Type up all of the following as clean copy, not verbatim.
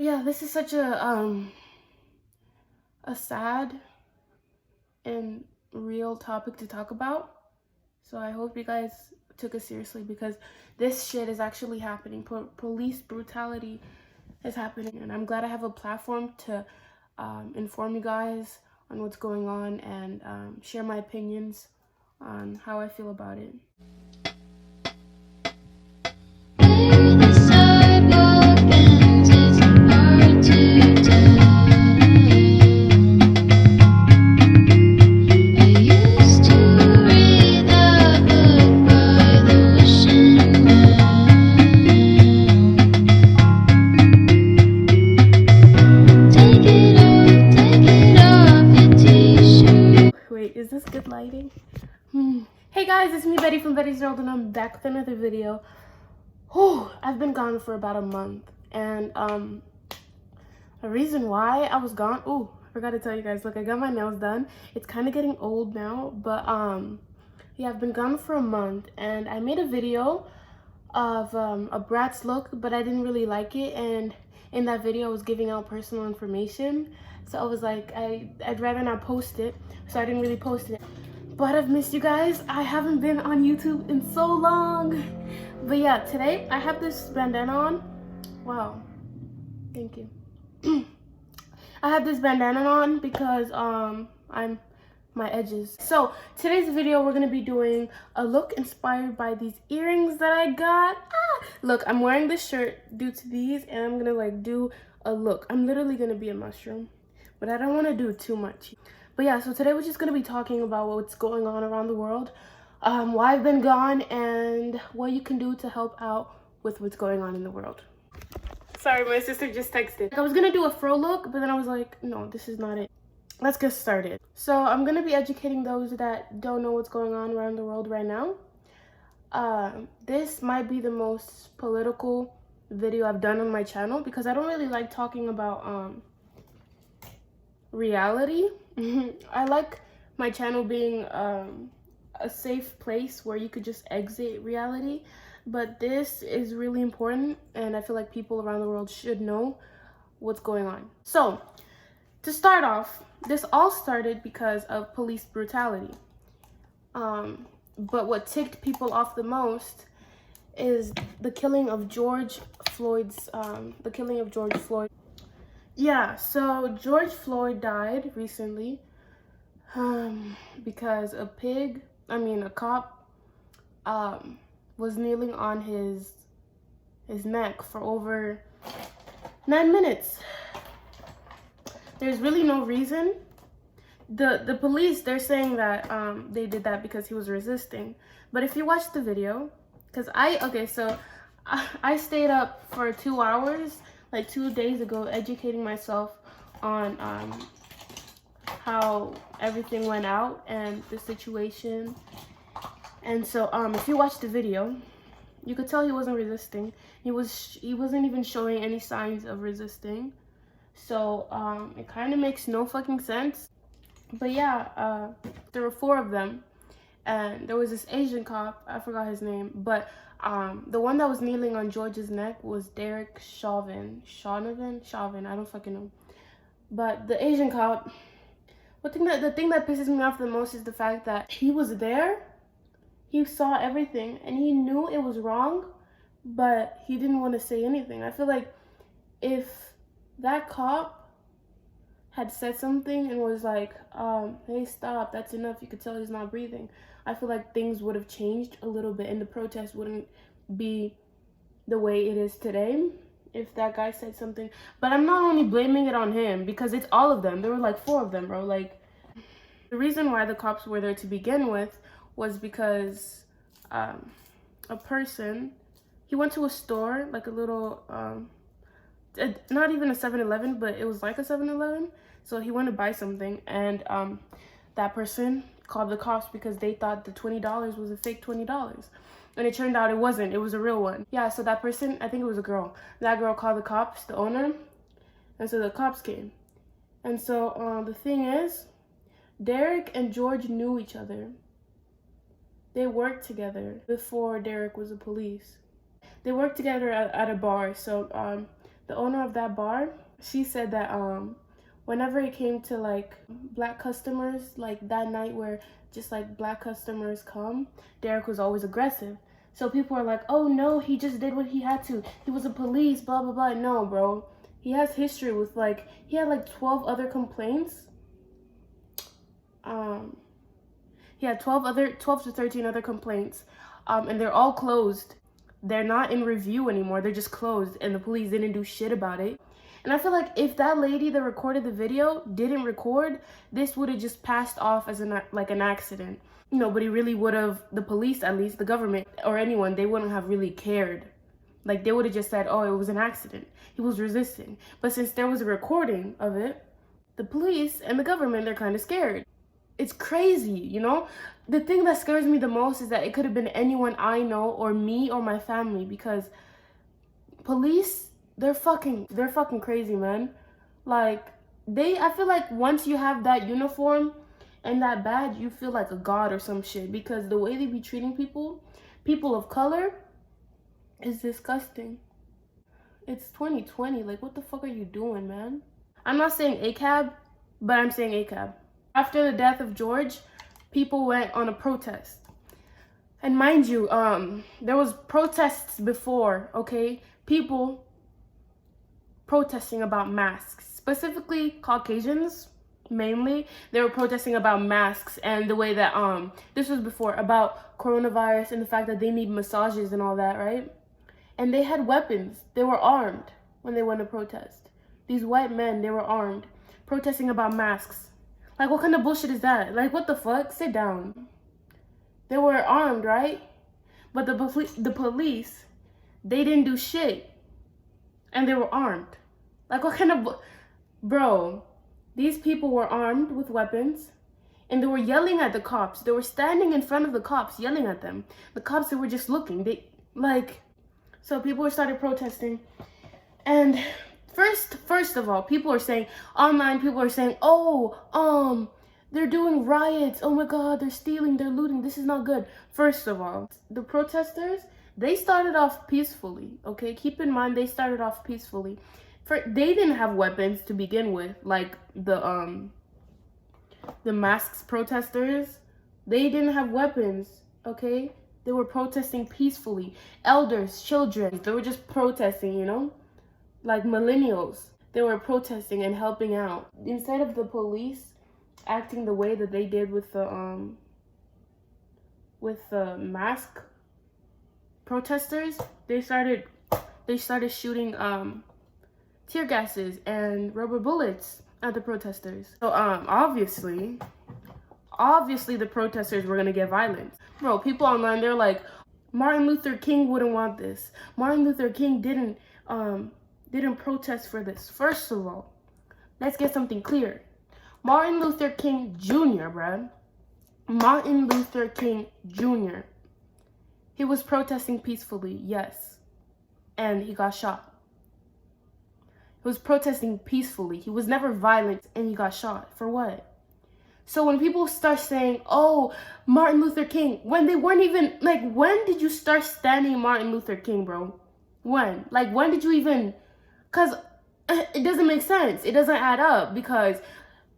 Yeah, this is such a sad and real topic to talk about. So I hope you guys took it seriously because this shit is actually happening. Police brutality is happening, and I'm glad I have a platform to inform you guys on what's going on and share my opinions on how I feel about it. Wait, is this good lighting? Hey guys, it's me Betty from Betty's World, and I'm back with another video. I've been gone for about a month, and the reason why I was gone, I forgot to tell you guys, look, I got my nails done. It's kind of getting old now, but yeah, I've been gone for a month, and I made a video of a Bratz look, but I didn't really like it, and in that video I was giving out personal information, so I was like, I'd rather not post it, so I didn't really post it. But I've missed you guys. I haven't been on YouTube in so long. But yeah, today I have this bandana on. Wow, thank you. I have this bandana on because I'm my edges. So today's video we're gonna be doing a look inspired by these earrings that I got. Look, I'm wearing this shirt due to these, and I'm gonna like do a look. I'm literally gonna be a mushroom, but I don't want to do too much. But yeah, so today we're just gonna be talking about what's going on around the world, why I've been gone, and what you can do to help out with what's going on in the world. Sorry, my sister just texted. I was gonna do a fro look, but then I was like, no, this is not it. Let's get started. So I'm gonna be educating those that don't know what's going on around the world right now. This might be the most political video I've done on my channel because I don't really like talking about reality. I like my channel being a safe place where you could just exit reality, but this is really important, and I feel like people around the world should know what's going on. So to start off, this all started because of police brutality, but what ticked people off the most is the killing of George Floyd's Yeah, so George Floyd died recently because a cop was kneeling on his neck for over 9 minutes. There's really no reason. The police, they're saying that they did that because he was resisting. But if you watch the video, because I stayed up for 2 hours like 2 days ago educating myself on how everything went out and the situation. And so if you watch the video, you could tell he wasn't resisting. He wasn't even showing any signs of resisting. So it kind of makes no fucking sense. But yeah, there were 4 of them, and there was this Asian cop, I forgot his name, but the one that was kneeling on George's neck was Derek Chauvin, I don't fucking know. But the Asian cop, the thing that pisses me off the most is the fact that he was there, he saw everything, and he knew it was wrong, but he didn't want to say anything. I feel like if that cop had said something and was like, hey, stop, that's enough, you could tell he's not breathing, I feel like things would have changed a little bit and the protest wouldn't be the way it is today if that guy said something. But I'm not only blaming it on him, because it's all of them. There were like 4 of them, bro. Like, the reason why the cops were there to begin with was because a person, he went to a store, like a little not even a 7-Eleven, but it was like a 7-Eleven. So he went to buy something, and that person called the cops because they thought the $20 was a fake $20. And it turned out it wasn't. It was a real one. Yeah, so that person, I think it was a girl. That girl called the cops, the owner, and so the cops came. And so the thing is, Derek and George knew each other. They worked together before Derek was a police. They worked together at a bar, so the owner of that bar, she said that whenever it came to like black customers, like that night where just like black customers come, Derek was always aggressive. So people are like, oh no, he just did what he had to. He was a police, blah blah blah. No, bro. He has history with like, he had like 12 other complaints. He had 12 to 13 other complaints. And they're all closed. They're not in review anymore. They're just closed, and the police didn't do shit about it. And I feel like if that lady that recorded the video didn't record, this would have just passed off as an accident. Nobody really would have, the police at least, the government or anyone, they wouldn't have really cared. Like they would have just said, oh, it was an accident. He was resisting. But since there was a recording of it, the police and the government, they're kind of scared. It's crazy, you know? The thing that scares me the most is that it could have been anyone I know or me or my family, because police, they're fucking crazy, man. Like, I feel like once you have that uniform and that badge, you feel like a god or some shit, because the way they be treating people of color, is disgusting. It's 2020, like what the fuck are you doing, man? I'm not saying ACAB, but I'm saying ACAB. After the death of George, people went on a protest. And mind you, there was protests before, okay? People protesting about masks, specifically Caucasians, mainly. They were protesting about masks and the way that, this was before, about coronavirus and the fact that they need massages and all that, right? And they had weapons. They were armed when they went to protest. These white men, they were armed, protesting about masks. Like, what kind of bullshit is that? Like, what the fuck? Sit down. They were armed, right? But the police, they didn't do shit. And they were armed. Like, what kind of... Bro, these people were armed with weapons. And they were yelling at the cops. They were standing in front of the cops, yelling at them. The cops, they were just looking. So people started protesting. And... First of all, people are saying, online people are saying, oh, they're doing riots. Oh my God, they're stealing, they're looting. This is not good. First of all, the protesters, they started off peacefully, okay? Keep in mind, they started off peacefully. They didn't have weapons to begin with, like the masks protesters. They didn't have weapons, okay? They were protesting peacefully. Elders, children, they were just protesting, you know? Like millennials, they were protesting and helping out. Instead of the police acting the way that they did with the mask protesters, they started shooting tear gases and rubber bullets at the protesters. So obviously the protesters were gonna get violent. Bro, people online, they're like, Martin Luther King wouldn't want this. Martin Luther King didn't protest for this. First of all, let's get something clear. Martin Luther King Jr., bruh. Martin Luther King Jr. He was protesting peacefully, yes. And he got shot. He was protesting peacefully. He was never violent, and he got shot. For what? So when people start saying, oh, Martin Luther King, when they weren't even, like, when did you start standing Martin Luther King, bro? When? Like, when did you even... Because it doesn't make sense. It doesn't add up, because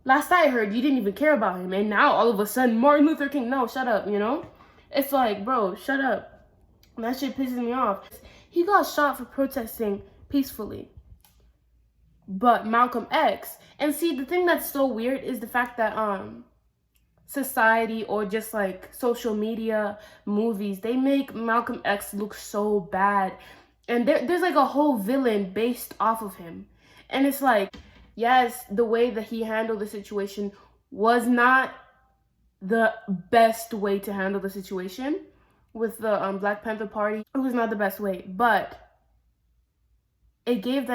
last I heard, you didn't even care about him. And now, all of a sudden, Martin Luther King, no, shut up, you know? It's like, bro, shut up. That shit pisses me off. He got shot for protesting peacefully. But Malcolm X... And see, the thing that's so weird is the fact that society or just like social media, movies, they make Malcolm X look so bad. And there's like a whole villain based off of him. And it's like, yes, the way that he handled the situation was not the best way to handle the situation with the Black Panther Party. It was not the best way, but it gave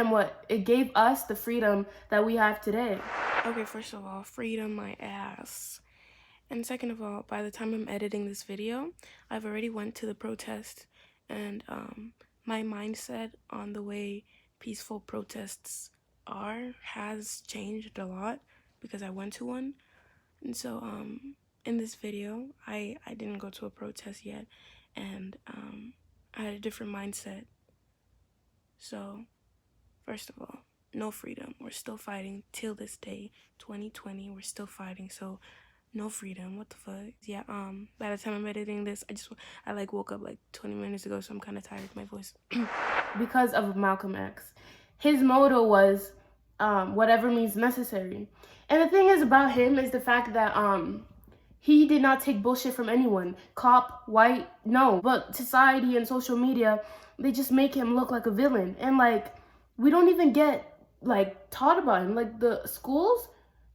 us the freedom that we have today. Okay, first of all, freedom my ass. And second of all, by the time I'm editing this video, I've already went to the protest, and my mindset on the way peaceful protests has changed a lot because I went to one. And so in this video, I didn't go to a protest yet, and I had a different mindset. So First of all, no freedom. We're still fighting till this day, 2020. We're still fighting. So no freedom. What the fuck? Yeah. By the time I'm editing this, I like woke up like 20 minutes ago, so I'm kind of tired of my voice. Because of Malcolm X, his motto was, whatever means necessary. And the thing is about him is the fact that he did not take bullshit from anyone. Cop, white, no. But society and social media, they just make him look like a villain. And like, we don't even get like taught about him. Like the schools,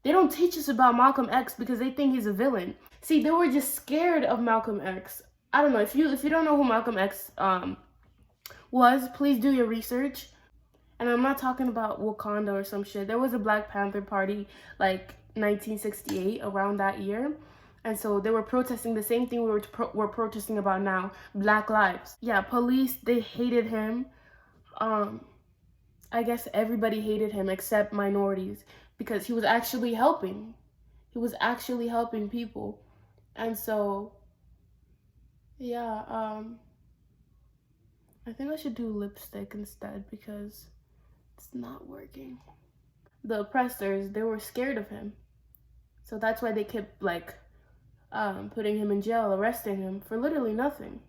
they don't teach us about Malcolm X because they think he's a villain. See, they were just scared of Malcolm X. I don't know, if you don't know who Malcolm X was, please do your research. And I'm not talking about Wakanda or some shit. There was a Black Panther Party like 1968, around that year. And so they were protesting the same thing we're protesting about now, Black lives. Yeah, police, they hated him. I guess everybody hated him except minorities because he was actually helping. He was actually helping people. And so, yeah, I think I should do lipstick instead because it's not working. The oppressors, they were scared of him. So that's why they kept like putting him in jail, arresting him for literally nothing.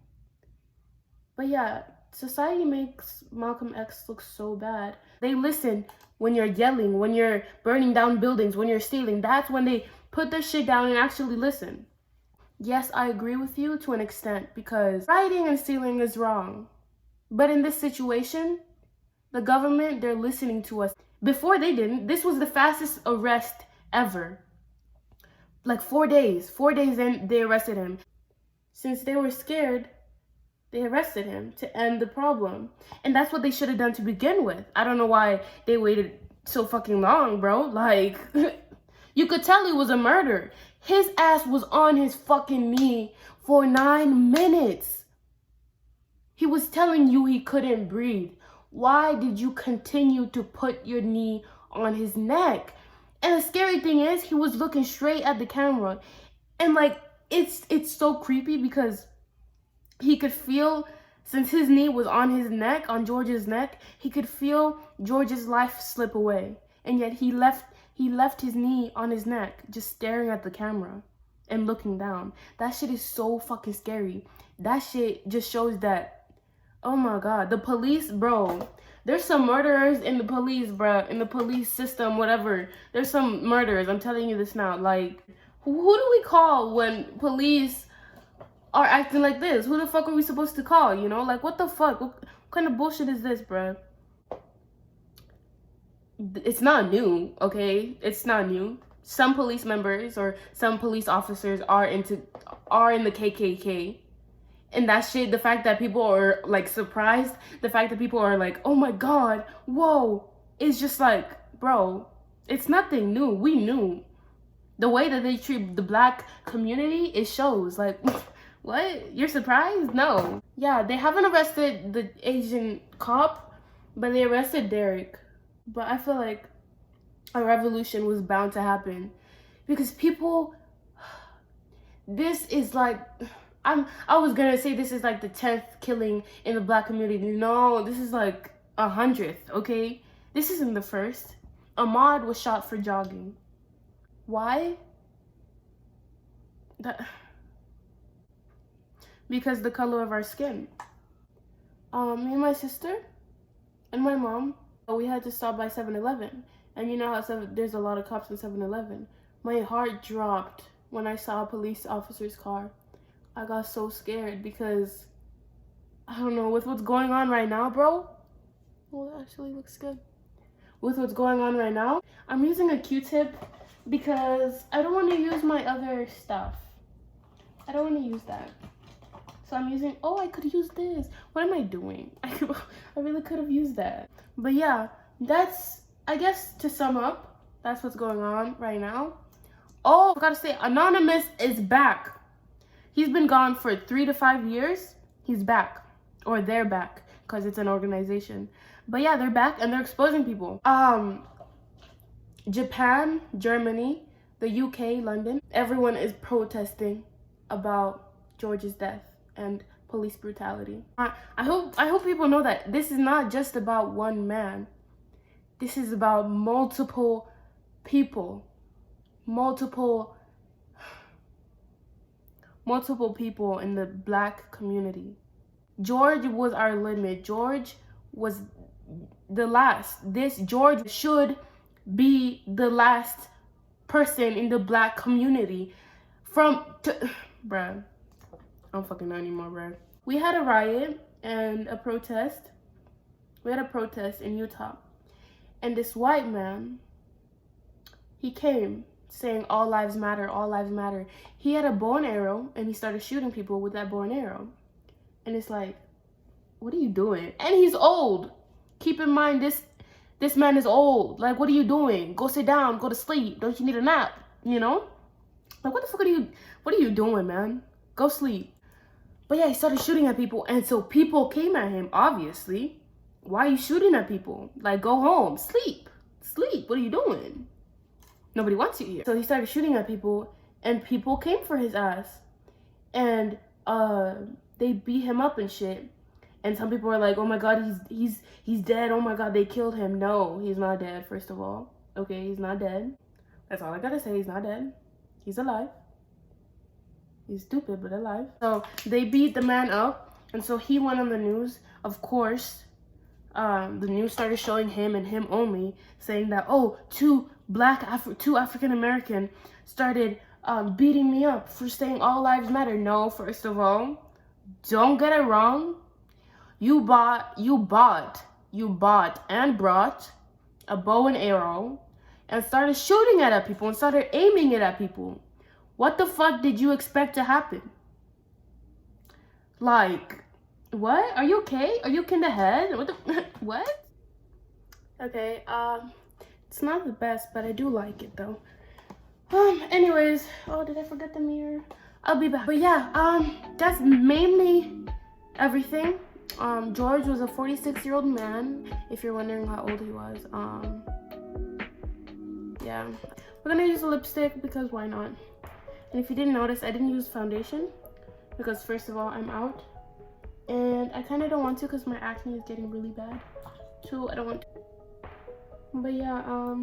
But yeah, society makes Malcolm X look so bad. They listen when you're yelling, when you're burning down buildings, when you're stealing. That's when they put their shit down and actually listen. Yes, I agree with you to an extent because rioting and stealing is wrong. But in this situation, the government, they're listening to us. Before they didn't. This was the fastest arrest ever. Like 4 days. 4 days in, they arrested him. Since they were scared, they arrested him to end the problem. And that's what they should have done to begin with. I don't know why they waited so fucking long, bro. Like, you could tell he was a murderer. His ass was on his fucking knee for 9 minutes. He was telling you he couldn't breathe. Why did you continue to put your knee on his neck? And the scary thing is, he was looking straight at the camera. And like, it's so creepy because he could feel, since his knee was on his neck, on George's neck, he could feel George's life slip away. And yet he left his knee on his neck, just staring at the camera and looking down. That shit is so fucking scary. That shit just shows that, oh my God, the police, bro. There's some murderers in the police, bro, in the police system, whatever. There's some murderers, I'm telling you this now. Like, who do we call when police are acting like this? Who the fuck are we supposed to call, you know? Like, what the fuck? What kind of bullshit is this, bro? It's not new, okay? It's not new. Some police members or some police officers are in the KKK. And that shit, the fact that people are like surprised, the fact that people are like, oh my God, whoa, it's just like, bro, it's nothing new. We knew. The way that they treat the Black community, it shows. Like, what? You're surprised? No. Yeah, they haven't arrested the Asian cop, but they arrested Derek. But I feel like a revolution was bound to happen because people, this is like, I was gonna say this is like the 10th killing in the Black community. No, this is like 100th, okay? This isn't the first. Ahmaud was shot for jogging. Why? Because the color of our skin. Me and my sister and my mom, we had to stop by 7-Eleven. And you know how there's a lot of cops in 7-Eleven. My heart dropped when I saw a police officer's car. I got so scared because, I don't know, with what's going on right now, bro. Well, it actually looks good. With what's going on right now, I'm using a Q-tip because I don't want to use my other stuff. I don't want to use that. So I'm using, oh, I could use this. What am I doing? I really could have used that. But yeah, that's, I guess to sum up, that's what's going on right now. Oh, I gotta say, Anonymous is back. He's been gone for 3 to 5 years. He's back, or they're back, because it's an organization. But yeah, they're back and they're exposing people. Japan, Germany, the UK, London, everyone is protesting about George's death and police brutality. I hope people know that this is not just about one man. This is about multiple people. Multiple people in the Black community. George was our limit. George was the last. George should be the last person in the Black community. Bruh, I don't fucking know anymore, bruh. We had a riot and a protest. We had a protest in Utah. And this white man, he came saying all lives matter, all lives matter. He had a bow and arrow and he started shooting people with that bow and arrow. And it's like, what are you doing? And he's old. Keep in mind, this man is old. Like, what are you doing? Go sit down, go to sleep. Don't you need a nap? You know? Like, what the fuck what are you doing, man? Go sleep. But yeah, he started shooting at people. And so people came at him, obviously. Why are you shooting at people? Like, go home, sleep. Sleep, what are you doing? Nobody wants you here. So he started shooting at people and people came for his ass. And they beat him up and shit. And some people are like, oh my God, he's dead. Oh my God, they killed him. No, he's not dead, first of all. Okay, he's not dead. That's all I gotta say. He's not dead. He's alive. He's stupid, but alive. So they beat the man up. And so he went on the news. Of course, the news started showing him and him only, saying that, oh, two African American started beating me up for saying all lives matter. No, first of all, don't get it wrong. You bought and brought a bow and arrow and started shooting it at people and started aiming it at people. What the fuck did you expect to happen? Like, what? Are you okay? Are you in the head? What the what? Okay, it's not the best, but I do like it though. Anyways, oh, did I forget the mirror? I'll be back. But yeah, that's mainly everything. George was a 46-year-old man, if you're wondering how old he was. Yeah, we're gonna use a lipstick because why not? And if you didn't notice, I didn't use foundation because first of all, I'm out. And I kind of don't want to because my acne is getting really bad. So I don't want to. But yeah,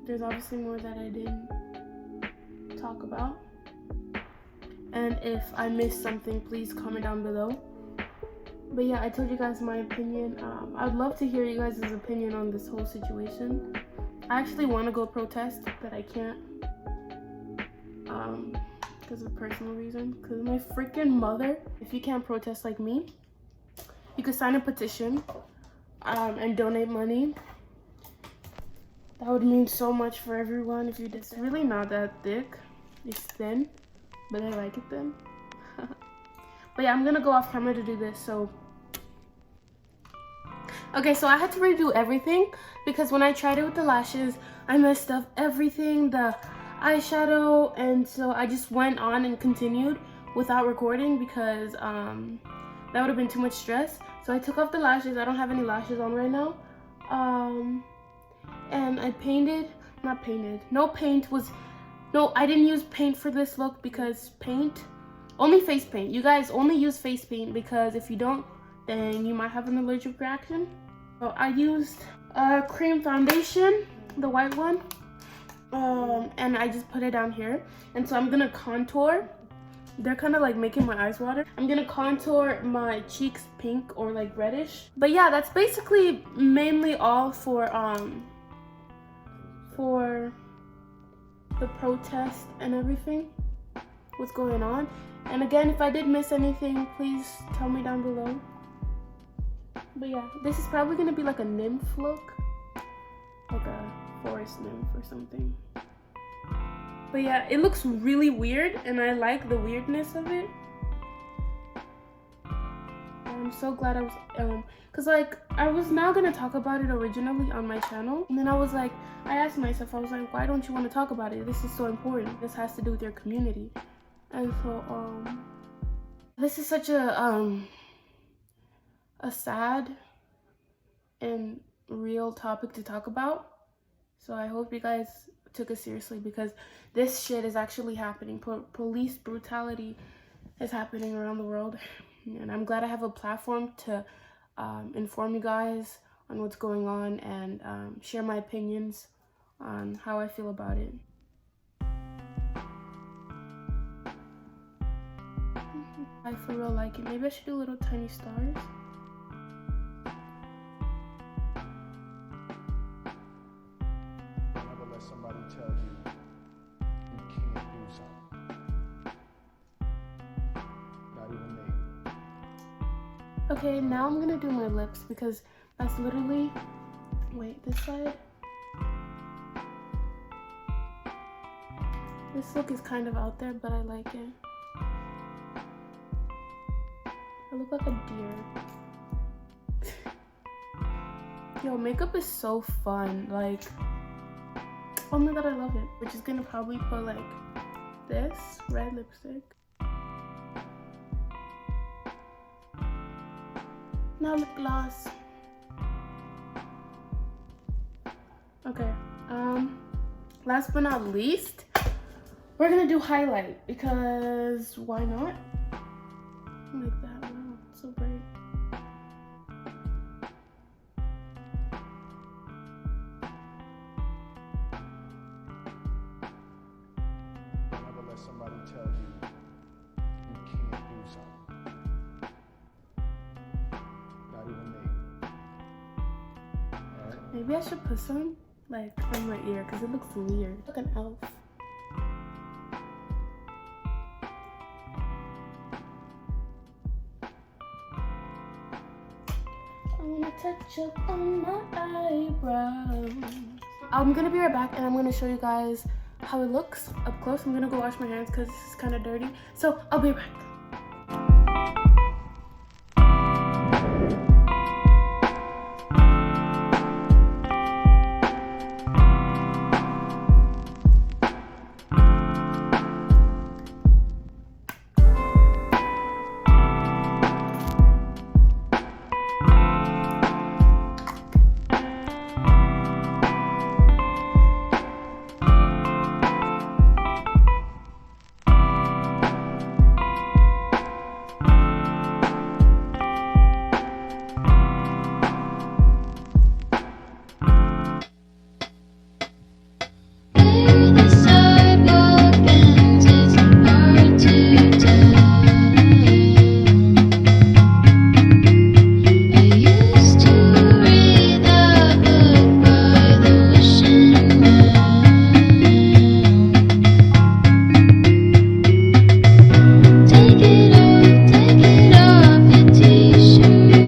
there's obviously more that I didn't talk about. And if I missed something, please comment down below. But yeah, I told you guys my opinion. I'd love to hear you guys' opinion on this whole situation. I actually want to go protest, but I can't. Because of personal reason. Because my freaking mother. If you can't protest like me, you could sign a petition and donate money. That would mean so much for everyone if you did. It's really not that thick. It's thin. But I like it then. But yeah, I'm gonna go off camera to do this. So okay, so I had to redo everything because when I tried it with the lashes, I messed up everything, the eyeshadow, and so I just went on and continued without recording because that would have been too much stress. So I took off the lashes. I don't have any lashes on right now. And I painted, not painted, no, I didn't use paint for this look because only face paint. You guys only use face paint because if you don't, then you might have an allergic reaction. So I used cream foundation, the white one, and I just put it down here. And so I'm gonna contour. They're kind of like making my eyes water. I'm gonna contour my cheeks pink or like reddish. But yeah, that's basically mainly all for the protest and everything, what's going on. And again, if I did miss anything, please tell me down below. But yeah, this is probably gonna be like a nymph look, like a forest nymph or something. But yeah, it looks really weird and I like the weirdness of it. I'm so glad I was because like I was now gonna talk about it originally on my channel, and then I was like, I asked myself, I was like, why don't you want to talk about it? This is so important. This has to do with your community. And so this is such a sad and real topic to talk about. So I hope you guys took it seriously because this shit is actually happening. Police brutality is happening around the world. And I'm glad I have a platform to inform you guys on what's going on and share my opinions on how I feel about it. I for real like it. Maybe I should do little tiny stars. Never let somebody tell you you can't do something. Not even me. Okay, now I'm gonna do my lips because that's literally, wait, this side. This look is kind of out there, but I like it. I look like a deer. Yo, makeup is so fun. Like, oh my god, I love it. We're just gonna probably put like this red lipstick. Now lip gloss. Okay, last but not least, we're gonna do highlight because why not? Like that. Wow, it's so bright. Never let somebody tell you you can't do something. Not even me. Alright? Maybe I should put some like on my ear because it looks weird. Like an elf. I wanna touch up on my eyebrows. I'm gonna be right back and I'm gonna show you guys how it looks up close. I'm gonna go wash my hands because this is kind of dirty. So I'll be right back.